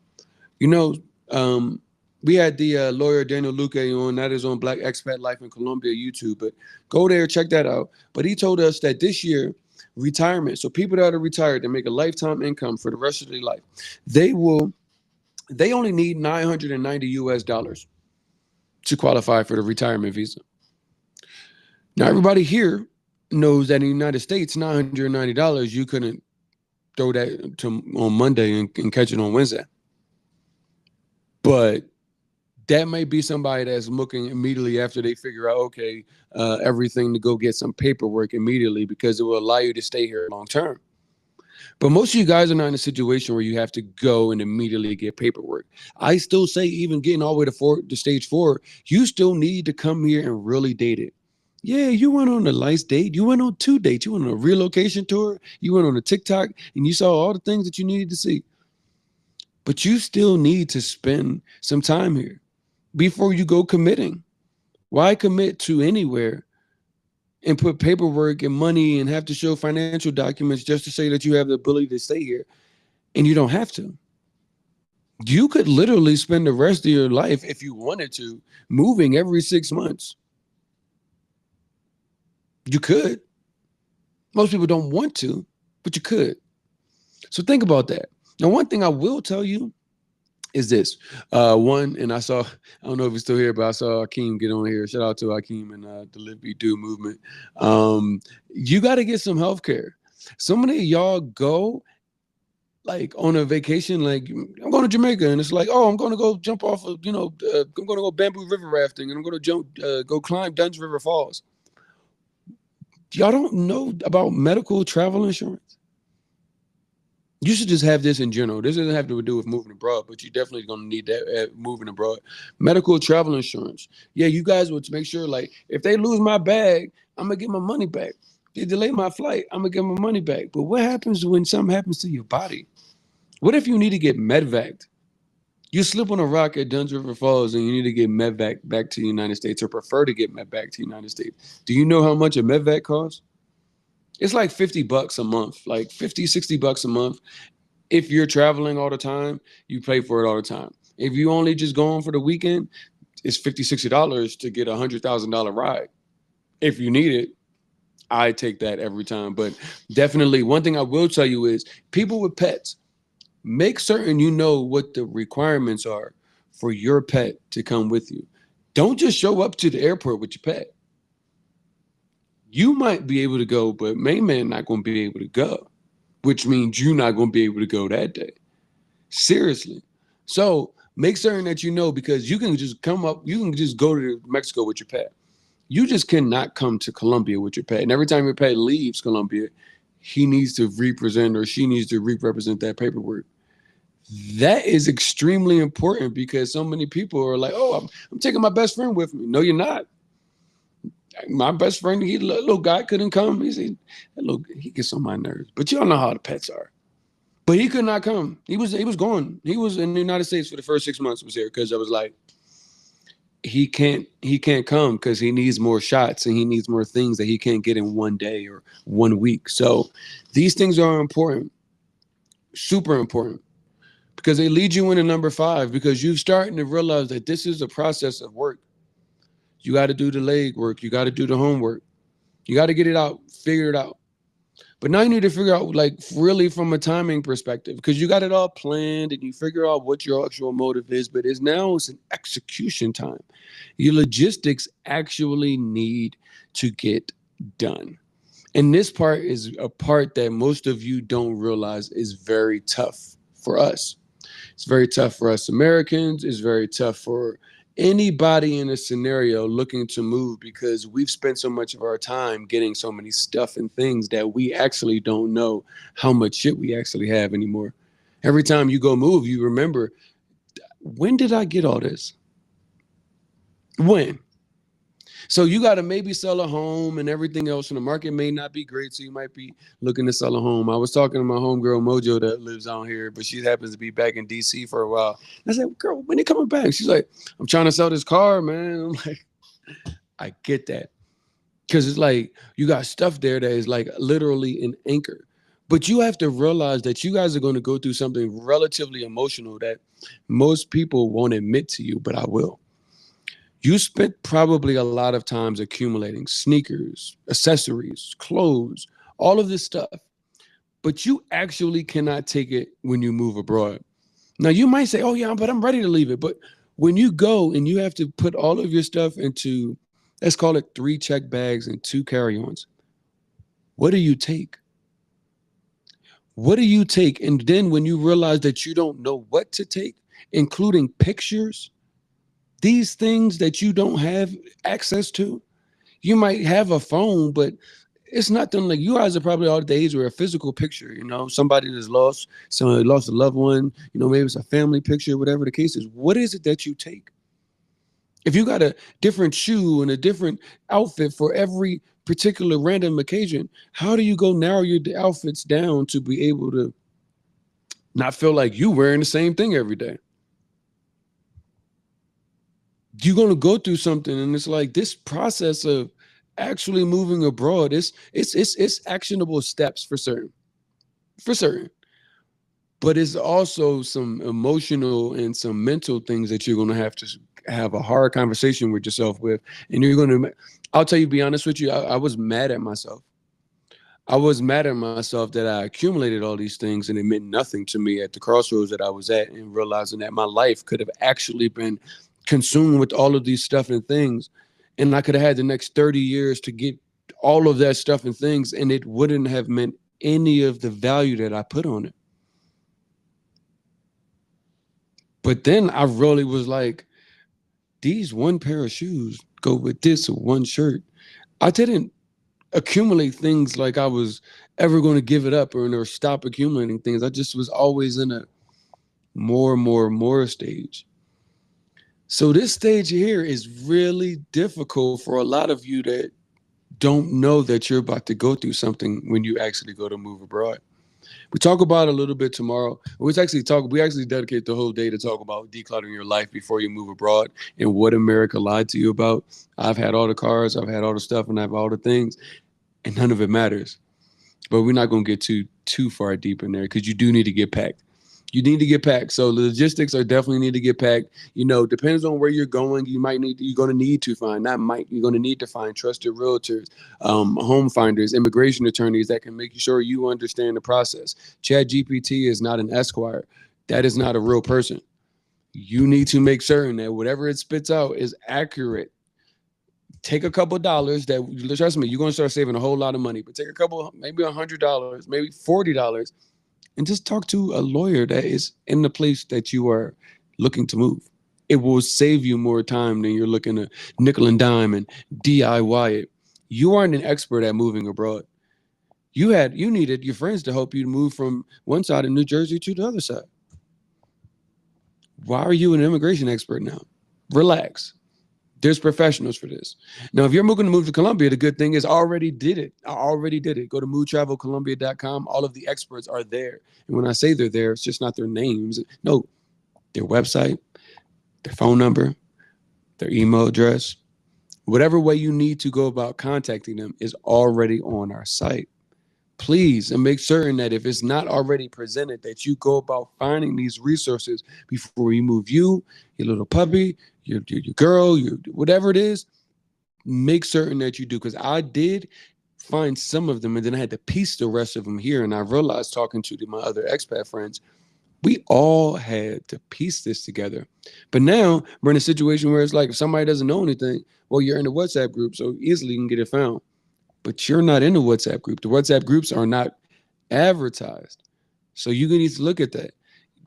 we had the lawyer Daniel Luque on, that is on Black Expat Life in Colombia YouTube, but go there, check that out. But he told us that this year, retirement, so people that are retired, they make a lifetime income for the rest of their life, they only need $990 to qualify for the retirement visa. Now, everybody here knows that in the United States, $990, you couldn't throw that on Monday and catch it on Wednesday. But that might be somebody that's looking immediately after they figure out, okay, everything to go get some paperwork immediately because it will allow you to stay here long term. But most of you guys are not in a situation where you have to go and immediately get paperwork. I still say even getting all the way to stage 4, you still need to come here and really date it. Yeah, you went on a nice date. You went on 2 dates. You went on a relocation tour. You went on a TikTok and you saw all the things that you needed to see. But you still need to spend some time here before you go committing. Why commit to anywhere and put paperwork and money and have to show financial documents just to say that you have the ability to stay here and you don't have to? You could literally spend the rest of your life, if you wanted to, moving every 6 months. You could. Most people don't want to, but you could. So think about that. Now, one thing I will tell you is this. One, and I don't know if he's still here, but I saw Akeem get on here. Shout out to Akeem and the Live Be Do movement. You got to get some health care. So many of y'all go like on a vacation, like I'm going to Jamaica, and it's like, oh, I'm going to go jump off of, I'm going to go bamboo river rafting, and I'm going to go climb Duns River Falls. Y'all don't know about medical travel insurance. You should just have this in general. This doesn't have to do with moving abroad, but you're definitely going to need that moving abroad. Medical travel insurance. Yeah, you guys would make sure, like, if they lose my bag, I'm going to get my money back. They delay my flight, I'm going to get my money back. But what happens when something happens to your body? What if you need to get medvaced? You slip on a rock at Duns River Falls and you need to get medvac back to the United States, or prefer to get medvac to the United States. Do you know how much a medvac costs? It's like $50 a month, like 50, $60 a month. If you're traveling all the time, you pay for it all the time. If you only just go on for the weekend, it's $50, $60 to get a $100,000 ride. If you need it, I take that every time. But definitely, one thing I will tell you is people with pets, make certain you know what the requirements are for your pet to come with you. Don't just show up to the airport with your pet. You might be able to go, but main man not going to be able to go, which means you're not going to be able to go that day. Seriously. So make certain that you know, because you can just come up, you can just go to Mexico with your pet. You just cannot come to Colombia with your pet. And every time your pet leaves Colombia, he needs to represent, or she needs to represent that paperwork. That is extremely important, because so many people are like, oh, I'm taking my best friend with me. No, you're not. My best friend, he little guy couldn't come. He gets on my nerves. But you all know how the pets are. But he could not come. He was gone. He was in the United States for the first 6 months. Was here because I was like, he can't come because he needs more shots and he needs more things that he can't get in one day or 1 week. So these things are important, super important, because they lead you into number 5, because you're starting to realize that this is a process of work. You got to do the leg work. You got to do the homework. You got to get it out, figure it out. But now you need to figure out, like, really from a timing perspective, because you got it all planned and you figure out what your actual motive is, but it's an execution time. Your logistics actually need to get done. And this part is a part that most of you don't realize is very tough for us. It's very tough for us Americans. It's very tough for anybody in a scenario looking to move, because we've spent so much of our time getting so many stuff and things that we actually don't know how much shit we actually have anymore. Every time you go move, you remember, when did I get all this? When? So you got to maybe sell a home and everything else, and the market may not be great, so you might be looking to sell a home. I was talking to my homegirl Mojo that lives out here, but she happens to be back in DC for a while. I said, girl, when they coming back? She's like, I'm trying to sell this car, man. I'm like, I get that. Because it's like you got stuff there that is like literally an anchor. But you have to realize that you guys are going to go through something relatively emotional that most people won't admit to you, but I will. You spent probably a lot of times accumulating sneakers, accessories, clothes, all of this stuff, but you actually cannot take it when you move abroad. Now, you might say, oh, yeah, but I'm ready to leave it. But when you go and you have to put all of your stuff into, let's call it 3 check bags and 2 carry-ons, what do you take? What do you take? And then when you realize that you don't know what to take, including pictures, these things that you don't have access to, you might have a phone, but it's nothing like, you guys are probably all the age where a physical picture, somebody that's lost, somebody lost a loved one, maybe it's a family picture, whatever the case is. What is it that you take? If you got a different shoe and a different outfit for every particular random occasion, how do you go narrow your outfits down to be able to not feel like you wearing the same thing every day? You're going to go through something, and it's like this process of actually moving abroad, it's actionable steps for certain, but it's also some emotional and some mental things that you're going to have to have a hard conversation with yourself with, and you're going to, I'll tell you, be honest with you, I was mad at myself. I was mad at myself that I accumulated all these things and it meant nothing to me at the crossroads that I was at, and realizing that my life could have actually been consumed with all of these stuff and things. And I could have had the next 30 years to get all of that stuff and things, and it wouldn't have meant any of the value that I put on it. But then I really was like, these one pair of shoes go with this one shirt. I didn't accumulate things like I was ever going to give it up or stop accumulating things. I just was always in a more stage. So this stage here is really difficult for a lot of you that don't know that you're about to go through something when you actually go to move abroad. We talk about it a little bit tomorrow. We actually dedicate the whole day to talk about decluttering your life before you move abroad and what America lied to you about. I've had all the cars, I've had all the stuff, and I have all the things, and none of it matters. But we're not going to get too far deep in there, because you do need to get packed. You need to get packed. So the logistics are definitely need to get packed. You know, depends on where you're going. You're going to need to find, you're going to need to find trusted realtors, home finders, immigration attorneys that can make sure you understand the process. Chat GPT is not an Esquire. That is not a real person. You need to make certain that whatever it spits out is accurate. Take a couple of dollars that, trust me, you're going to start saving a whole lot of money, but take a couple, maybe $100, maybe $40, and just talk to a lawyer that is in the place that you are looking to move. It will save you more time than you're looking to nickel and dime and DIY it. You aren't an expert at moving abroad. You needed your friends to help you to move from one side of New Jersey to the other side. Why are you an immigration expert now? Relax. There's professionals for this. Now, if you're looking to move to Colombia, the good thing is I already did it. Go to movetravelcolombia.com. All of the experts are there. And when I say they're there, it's just not their names. No, their website, their phone number, their email address, whatever way you need to go about contacting them is already on our site. Please, and make certain that if it's not already presented, that you go about finding these resources before you move your little puppy, your girl, whatever it is. Make certain that you do, because I did find some of them, and then I had to piece the rest of them here. And I realized, talking to my other expat friends, we all had to piece this together. But now we're in a situation where it's like, if somebody doesn't know anything, well, you're in the WhatsApp group, so easily you can get it found. But you're not in the WhatsApp group. The WhatsApp groups are not advertised. So you need to look at that.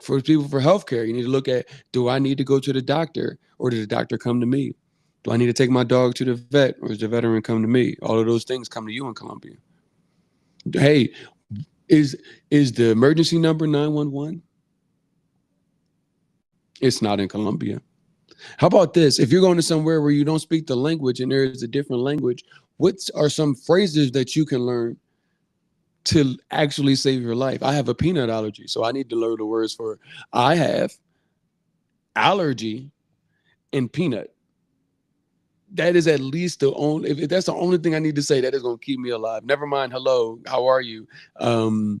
For people for healthcare, you need to look at, do I need to go to the doctor, or did the doctor come to me? Do I need to take my dog to the vet, or does the veteran come to me? All of those things come to you in Colombia. Hey, is the emergency number 911? It's not in Colombia. How about this? If you're going to somewhere where you don't speak the language and there is a different language, what are some phrases that you can learn to actually save your life? I have a peanut allergy, so I need to learn the words for I have allergy and peanut. That is at least the only, if that's the only thing I need to say, that is going to keep me alive. Never mind, hello, how are you? And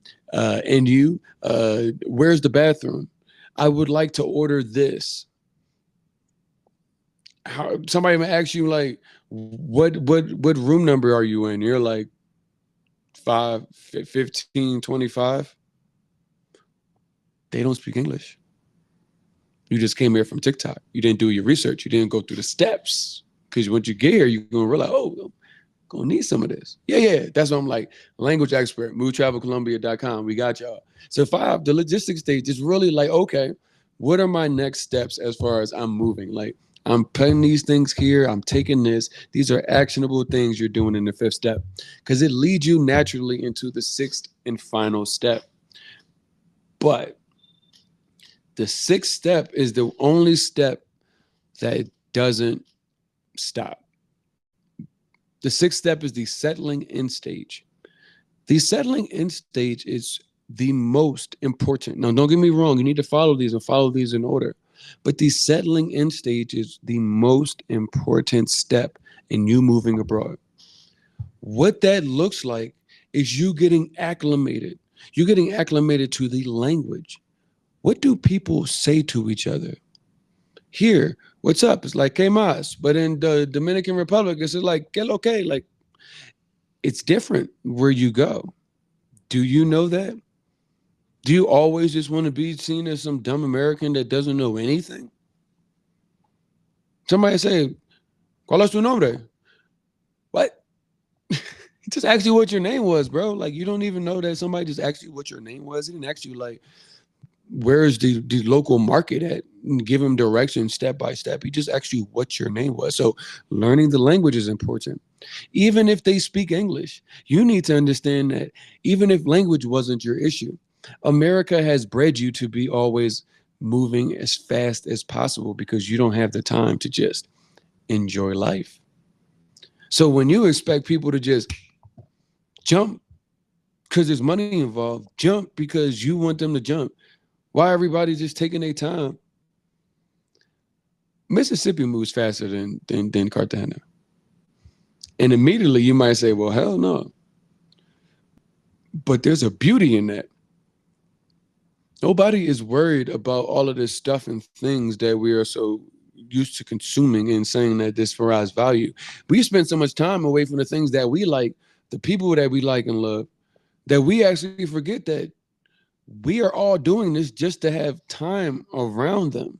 you, where's the bathroom? I would like to order this. Somebody may ask you, like, what room number are you in? You're like 15, 25. They don't speak English. You just came here from TikTok. You didn't do your research. You didn't go through the steps. Because once you get here, you're going to realize, oh, I'm going to need some of this. Yeah. That's what I'm like. Language expert, movetravelcolombia.com. We got y'all. So 5, the logistics stage is really like, okay, what are my next steps as far as I'm moving? Like, I'm putting these things here. I'm taking this. These are actionable things you're doing in the 5th step, because it leads you naturally into the 6th and final step. But the 6th step is the only step that doesn't stop. The 6th step is the settling in stage. The settling in stage is the most important. Now, don't get me wrong. You need to follow these and follow these in order. But the settling in stage is the most important step in you moving abroad. What that looks like is you getting acclimated. You're getting acclimated to the language. What do people say to each other? Here, What's up? It's like, que más? But in the Dominican Republic, it's like, que lo que? Like, it's different where you go. Do you know that? Do you always just want to be seen as some dumb American that doesn't know anything? Somebody say, ¿Cuál es tu nombre? What? He just asked you what your name was, bro. Like, you don't even know that somebody just asked you what your name was. He didn't ask you, like, where's the local market at? And give him direction step by step. He just asked you what your name was. So, learning the language is important. Even if they speak English, you need to understand that even if language wasn't your issue, America has bred you to be always moving as fast as possible because you don't have the time to just enjoy life. So when you expect people to just jump because there's money involved, jump because you want them to jump. Why everybody's just taking their time? Mississippi moves faster than Cartagena. And immediately you might say, well, hell no. But there's a beauty in that. Nobody is worried about all of this stuff and things that we are so used to consuming and saying that this for us value. We spend so much time away from the things that we like, the people that we like and love, that we actually forget that we are all doing this just to have time around them.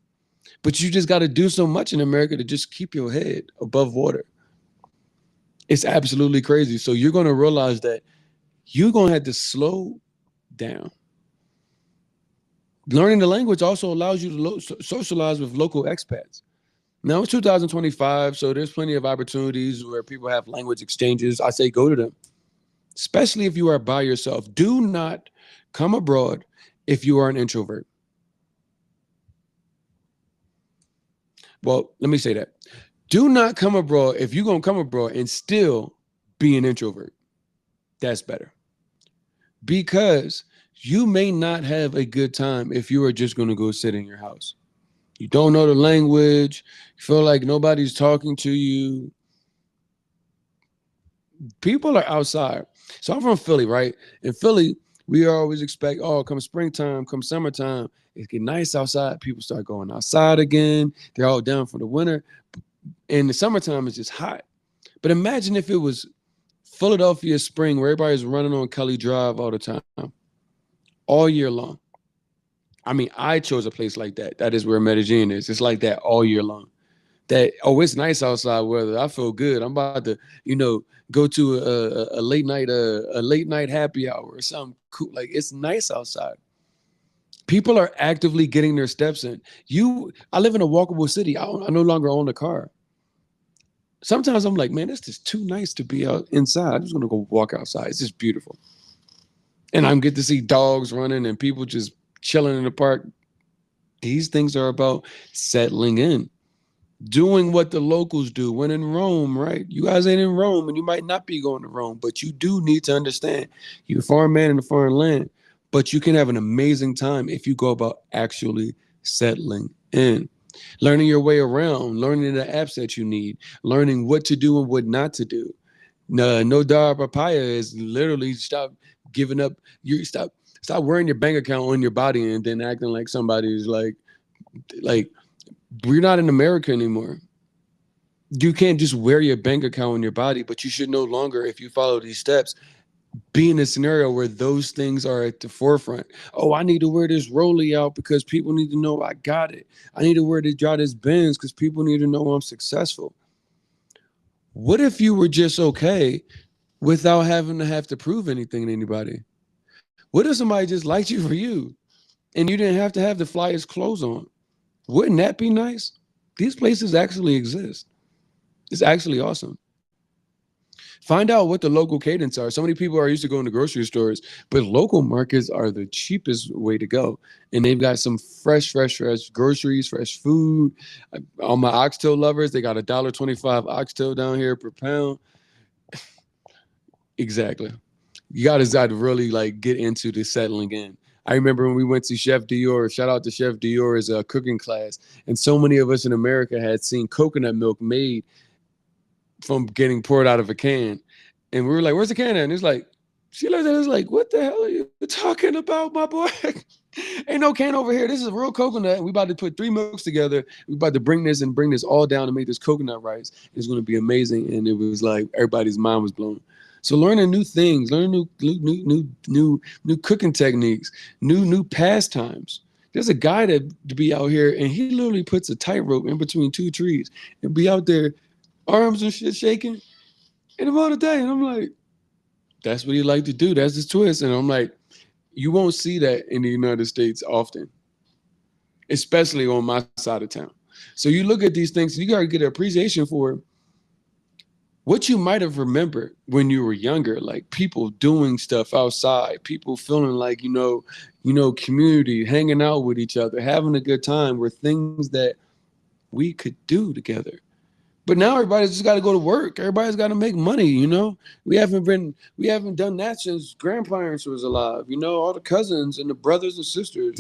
But you just got to do so much in America to just keep your head above water. It's absolutely crazy. So you're going to realize that you're going to have to slow down. Learning the language also allows you to socialize with local expats. Now it's 2025, so there's plenty of opportunities where people have language exchanges. I say go to them, especially if you are by yourself. Do not come abroad if you are an introvert. Well, let me say that. Do not come abroad if you're going to come abroad and still be an introvert. That's better. Because you may not have a good time if you are just going to go sit in your house. You don't know the language. You feel like nobody's talking to you. People are outside. So I'm from Philly, right? In Philly, we always expect, oh, come springtime, come summertime, it get nice outside. People start going outside again. They're all down for the winter. And the summertime is just hot. But imagine if it was Philadelphia spring where everybody's running on Kelly Drive all the time, all year long. I mean, I chose a place like that. That is where Medellin is. It's like that all year long. That, oh, it's nice outside weather. I feel good. I'm about to, go to a late night happy hour or something cool. Like, it's nice outside. People are actively getting their steps in. I live in a walkable city. I no longer own a car. Sometimes I'm like, man, it's just too nice to be out inside. I'm just gonna go walk outside. It's just beautiful. And I'm get to see dogs running and people just chilling in the park. These things are about settling in, doing what the locals do when in Rome, right? You guys ain't in Rome and you might not be going to Rome, but you do need to understand you're a foreign man in a foreign land, but you can have an amazing time if you go about actually settling in, learning your way around, learning the apps that you need, learning what to do and what not to do. No dar papaya is literally stop giving up. You stop wearing your bank account on your body and then acting like somebody's like we're not in America anymore. You can't just wear your bank account on your body, but you should no longer, if you follow these steps, be in a scenario where those things are at the forefront. Oh, I need to wear this Rolly out because people need to know I got it. I need to drive this Benz because people need to know I'm successful. What if you were just okay without having to have to prove anything to anybody? What if somebody just liked you for you and you didn't have to have the flyest clothes on? Wouldn't that be nice? These places actually exist. It's actually awesome. Find out what the local cadence are. So many people are used to going to grocery stores, but local markets are the cheapest way to go. And they've got some fresh groceries, fresh food. All my oxtail lovers, they got $1.25 oxtail down here per pound. Exactly. You got to really get into the settling in. I remember when we went to Chef Dior, shout out to Chef Dior's cooking class. And so many of us in America had seen coconut milk made from getting poured out of a can. And we were like, where's the can at? And it's like, she looked at us like, what the hell are you talking about, my boy? Ain't no can over here. This is real coconut. We about to put 3 milks together. We about to bring this all down and make this coconut rice. It's going to be amazing. And it was like everybody's mind was blown. So learning new things, learning new cooking techniques, new pastimes. There's a guy that to be out here and he literally puts a tightrope in between 2 trees and be out there, arms and shit shaking in the middle of the day. And I'm like, that's what he like to do. That's his twist. And I'm like, you won't see that in the United States often, especially on my side of town. So you look at these things, you got to get an appreciation for what you might have remembered when you were younger, like people doing stuff outside, people feeling like, community, hanging out with each other, having a good time were things that we could do together. But now everybody's just got to go to work. Everybody's got to make money. We haven't done that since grandparents was alive. All the cousins and the brothers and sisters.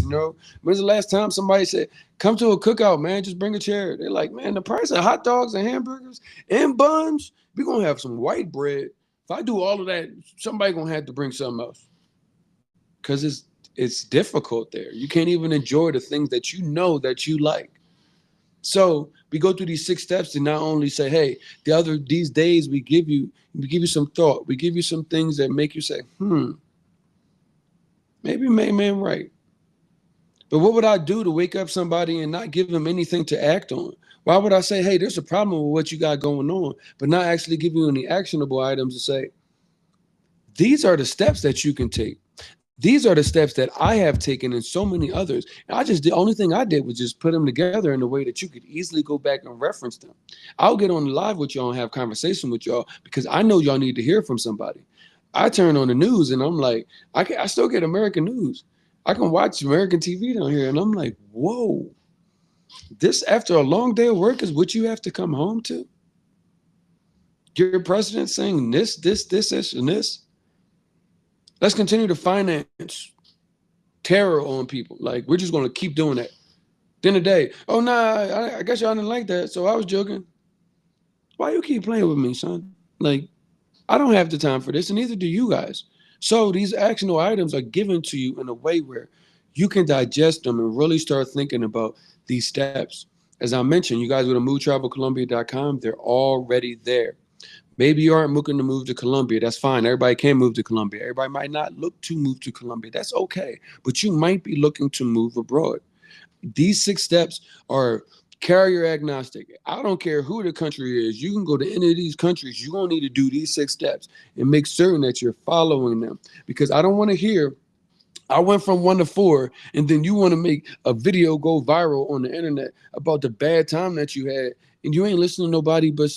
When's the last time somebody said, "Come to a cookout, man? Just bring a chair." They're like, "Man, the price of hot dogs and hamburgers and buns, we're gonna have some white bread. If I do all of that, somebody gonna have to bring something else." Because it's difficult there. You can't even enjoy the things that that you like. So we go through these 6 steps to not only say, hey, these days we give you some thought. We give you some things that make you say, maybe man right. But what would I do to wake up somebody and not give them anything to act on? Why would I say, hey, there's a problem with what you got going on, but not actually give you any actionable items to say, these are the steps that you can take. These are the steps that I have taken and so many others. The only thing I did was just put them together in a way that you could easily go back and reference them. I'll get on live with y'all and have conversation with y'all because I know y'all need to hear from somebody. I turn on the news and I'm like, I still get American news. I can watch American TV down here and I'm like, whoa, this after a long day of work is what you have to come home to? Your president saying this, and this. Let's continue to finance terror on people. Like, we're just going to keep doing that. Then the day, oh, nah, I guess y'all didn't like that, so I was joking. Why you keep playing with me, son? Like, I don't have the time for this, and neither do you guys. So these actionable items are given to you in a way where you can digest them and really start thinking about these steps. As I mentioned, you guys go to movetravelcolombia.com. They're already there. Maybe you aren't looking to move to Colombia. That's fine. Everybody can move to Colombia. Everybody might not look to move to Colombia. That's okay. But you might be looking to move abroad. These 6 steps are carrier agnostic. I don't care who the country is. You can go to any of these countries. You're going to need to do these 6 steps and make certain that you're following them. Because I don't want to hear, I went from 1 to 4, and then you want to make a video go viral on the internet about the bad time that you had, and you ain't listening to nobody but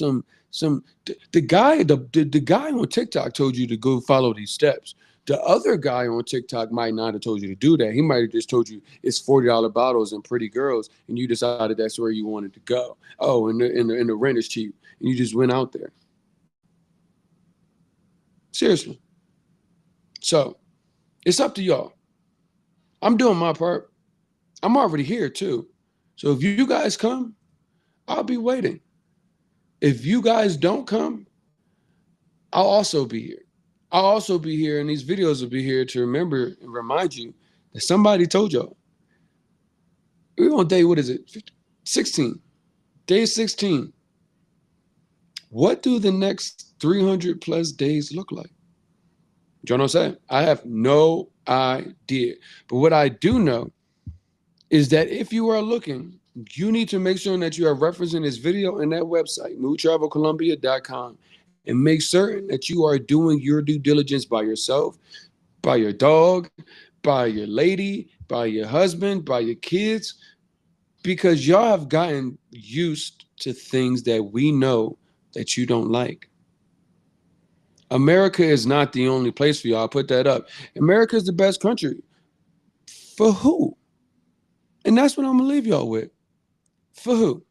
the guy on TikTok told you to go follow these steps. The other guy on TikTok might not have told you to do that. He might have just told you it's $40 bottles and pretty girls, and you decided that's where you wanted to go. Oh, and the rent is cheap, and you just went out there. Seriously. So it's up to y'all. I'm doing my part. I'm already here too. So if you guys come, I'll be waiting. If you guys don't come, I'll also be here. I'll also be here, and these videos will be here to remember and remind you that somebody told y'all. We're on day, what is it? 16. Day 16. What do the next 300 plus days look like? Do you know what I'm saying? I have no idea. But what I do know is that if you are looking, you need to make sure that you are referencing this video and that website, movetravelcolombia.com, and make certain that you are doing your due diligence by yourself, by your dog, by your lady, by your husband, by your kids, because y'all have gotten used to things that we know that you don't like. America is not the only place for y'all. I'll put that up. America is the best country. For who? And that's what I'm going to leave y'all with. For who?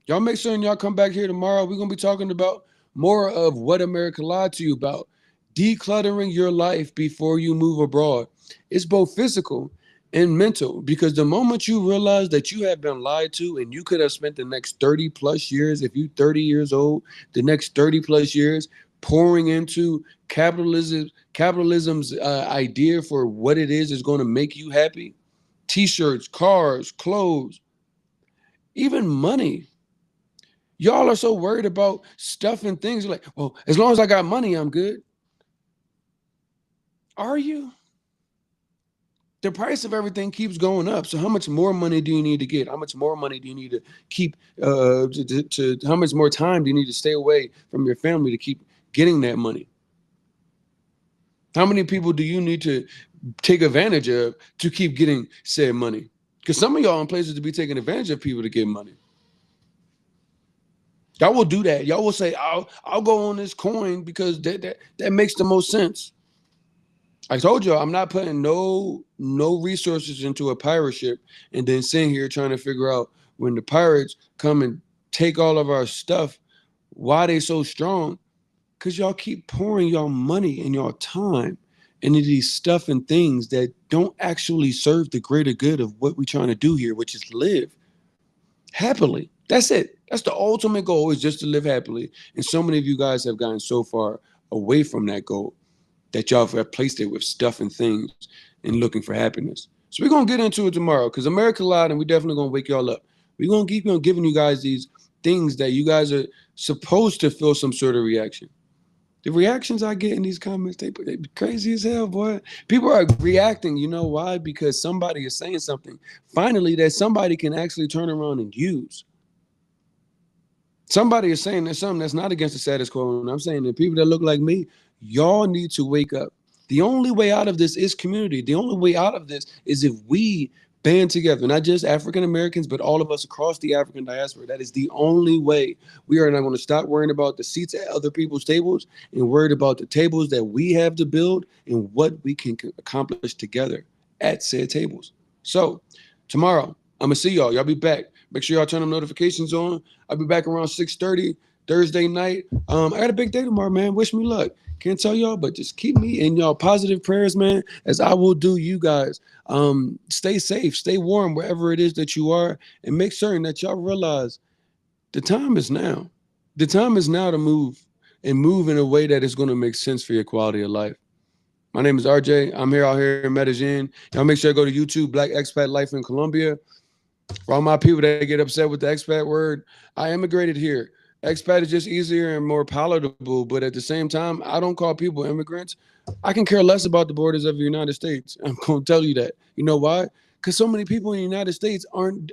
Y'all make sure y'all come back here tomorrow. We're going to be talking about more of what America lied to you about. Decluttering your life before you move abroad. It's both physical and mental, because the moment you realize that you have been lied to and you could have spent the next 30 plus years, if you're 30 years old, the next 30 plus years pouring into capitalism's idea for what it is going to make you happy. T-shirts, cars, clothes, even money. Y'all are so worried about stuff and things. You're like, well, as long as I got money, I'm good. Are you? The price of everything keeps going up. So how much more money do you need to get? How much more money do you need to keep how much more time do you need to stay away from your family to keep getting that money? How many people do you need to take advantage of to keep getting said money? Because some of y'all in places to be taking advantage of people to get money. Y'all will do that. Y'all will say, I'll go on this coin because that makes the most sense. I told you I'm not putting no resources into a pirate ship and then sitting here trying to figure out when the pirates come and take all of our stuff, why they so strong? Because y'all keep pouring y'all money and y'all time into these stuff and things that don't actually serve the greater good of what we're trying to do here, which is live happily. That's it. That's the ultimate goal, is just to live happily. And so many of you guys have gotten so far away from that goal that y'all have replaced it with stuff and things and looking for happiness. So we're going to get into it tomorrow because America Live, and we're definitely going to wake y'all up. We're going to keep on giving you guys these things that you guys are supposed to feel some sort of reaction. The reactions I get in these comments, they be crazy as hell, boy. People are reacting. You know why? Because somebody is saying something finally that somebody can actually turn around and use. Somebody is saying there's something that's not against the status quo. And I'm saying that people that look like me, y'all need to wake up. The only way out of this is community. The only way out of this is if we band together, not just African Americans, but all of us across the African diaspora. That is the only way. We are not going to stop worrying about the seats at other people's tables and worried about the tables that we have to build and what we can accomplish together at said tables. So tomorrow, I'm going to see y'all. Y'all be back. Make sure y'all turn them notifications on. I'll be back around 6:30 Thursday night. I got a big day tomorrow, man. Wish me luck. Can't tell y'all, but just keep me in y'all positive prayers, man, as I will do you guys. Stay safe, stay warm wherever it is that you are, and make certain that y'all realize the time is now. The time is now to move and move in a way that is going to make sense for your quality of life. My name is RJ. I'm here out here in Medellín. Y'all make sure to go to YouTube, Black Expat Life in Colombia. For all my people that get upset with the expat word, I immigrated here. Expat is just easier and more palatable, but at the same time, I don't call people immigrants. I can care less about the borders of the United States. I'm going to tell you that. You know why? Because so many people in the United States aren't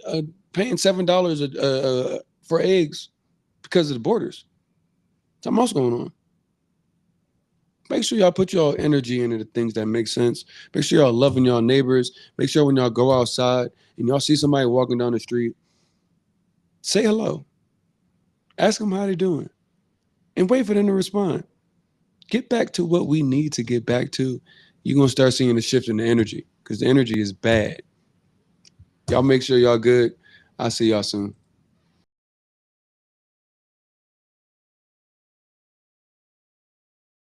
paying $7 for eggs because of the borders. Something else going on. Make sure y'all put y'all energy into the things that make sense. Make sure y'all loving y'all neighbors. Make sure when y'all go outside and y'all see somebody walking down the street, say hello. Ask them how they're doing. And wait for them to respond. Get back to what we need to get back to. You're going to start seeing a shift in the energy because the energy is bad. Y'all make sure y'all good. I'll see y'all soon.